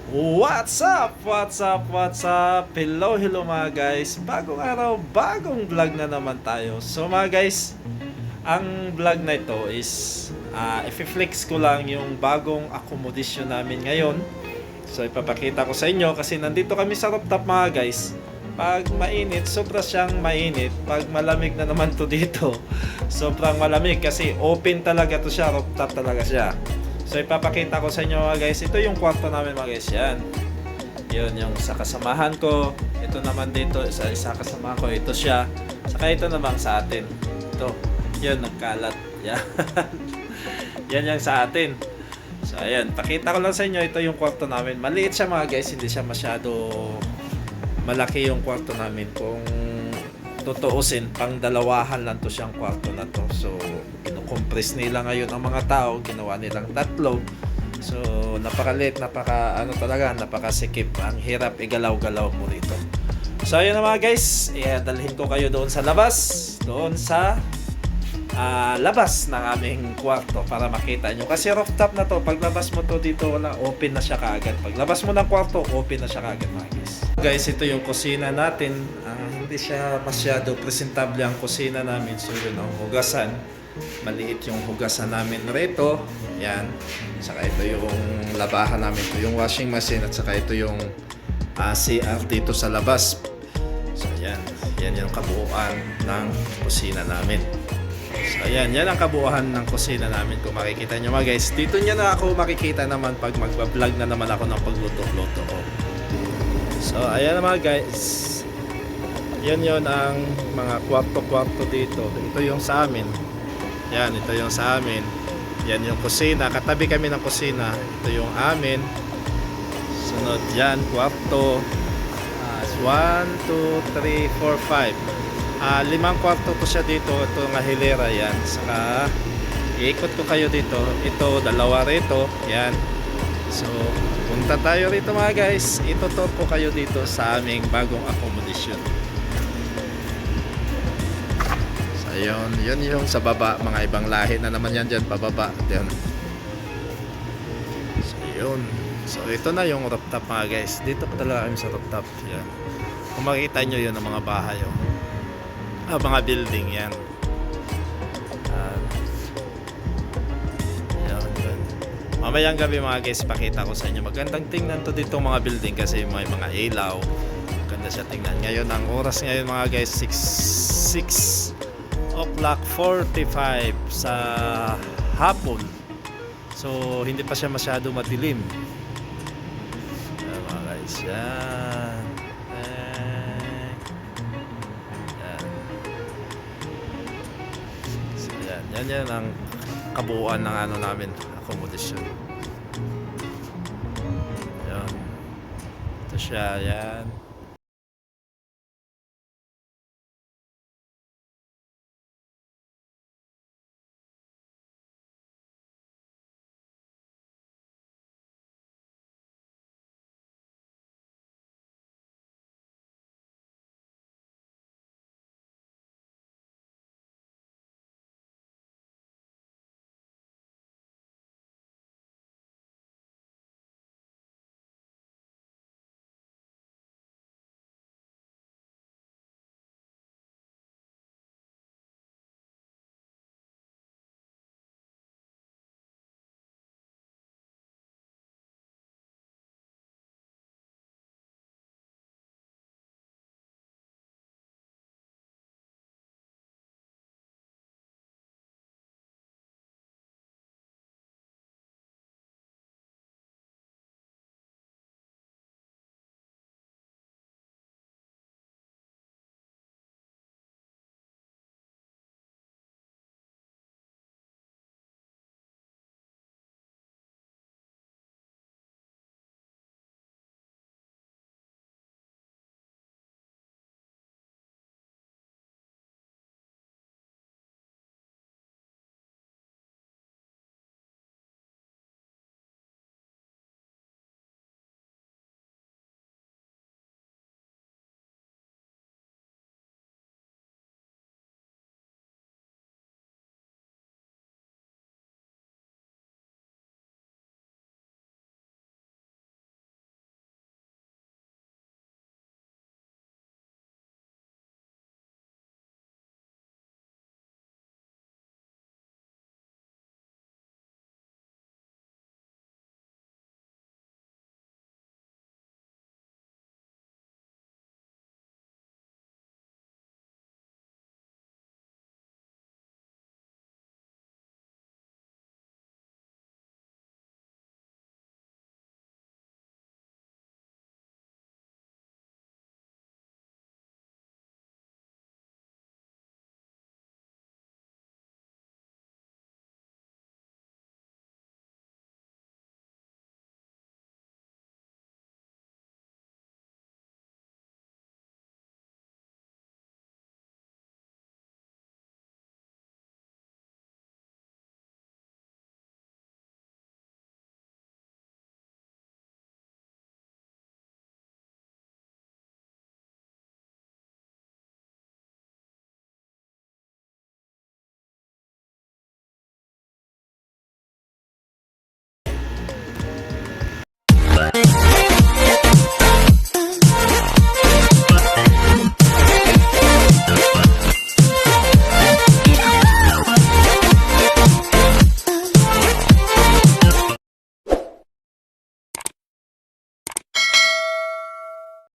What's up? What's up? What's up? Hello, hello mga guys. Bagong araw, bagong vlog na naman tayo. So mga guys, ang vlog na ito is i-flex ko lang yung bagong accommodation namin ngayon. So ipapakita ko sa inyo kasi nandito kami sa rooftop mga guys. Pag mainit, sobra siyang mainit. Pag malamig na naman to dito, sobrang malamig kasi open talaga to siya, rooftop talaga siya. So ipapakita ko sa inyo mga guys, ito yung kwarto namin mga guys, yan. Yun yung sa kasamahan ko. Ito naman dito, isa kasama ko, ito siya. Saka ito naman sa atin. Ito, yun, nagkalat. Yan. Yan yung sa atin. So ayan, pakita ko lang sa inyo, ito yung kwarto namin. Maliit siya mga guys, hindi siya masyado malaki yung kwarto namin. Kung tutuusin, pang dalawahan lang to siyang kwarto na to. So compress nila ngayon ang mga tao, ginawa nilang tatlo. So napakaliit, napakasikip. Ang hirap igalaw-galaw mo rito. So ayun na mga guys, dalhin ko kayo doon sa labas, doon sa labas ng aming kwarto para makita nyo. Kasi rooftop na to, paglabas mo to dito, wala, open na siya kaagad. Paglabas mo ng kwarto, open na siya kaagad mga guys. Guys, ito yung kusina natin. Hindi siya masyado presentable ang kusina namin. So yun ang hugasan. Maliit yung hugasan namin rito. Yan. Saka ito yung labahan namin. Ito yung washing machine at saka ito yung CR dito sa labas. So yan. Yan yung kabuuan ng kusina namin. So ayan, yan ang kabuuan ng kusina namin. Kung makikita nyo mga guys, dito nyo na ako makikita naman pag magbablog na naman ako ng pagluto-luto ko. So ayan na mga guys, yan yon ang mga kwarto-kwarto dito. Ito yung sa amin. Yan, ito yung sa amin. Yan yung kusina, katabi kami ng kusina. Ito yung amin. Sunod yan, kwarto. 1, 2, 3, 4, 5. 5 kwarto to siya dito. Ito nga hilera yan. Saka iikot ko kayo dito. Ito, dalawa rito. Yan. So punta tayo rito mga guys. Itutur ko kayo dito sa aming bagong accommodation. So yun yung sa baba. Mga ibang lahi na naman yan dyan pababa. Yan. So yun. So ito na yung rooftop mga guys. Dito pa talaga kami sa rooftop. Yan. Kung makikita nyo yun ang mga bahay. Mga building yan. Mamayang gabi mga guys, pakita ko sa inyo. Magandang tingnan to dito mga building kasi may mga ilaw. Maganda siya tingnan. Ngayon, ang oras ngayon mga guys, 6 o'clock 45 sa hapon. So, hindi pa siya masyado madilim. Ayan mga guys, yan. So, yan ang kabuuan ng ano namin, accommodation. Yan. Ito siya, yan.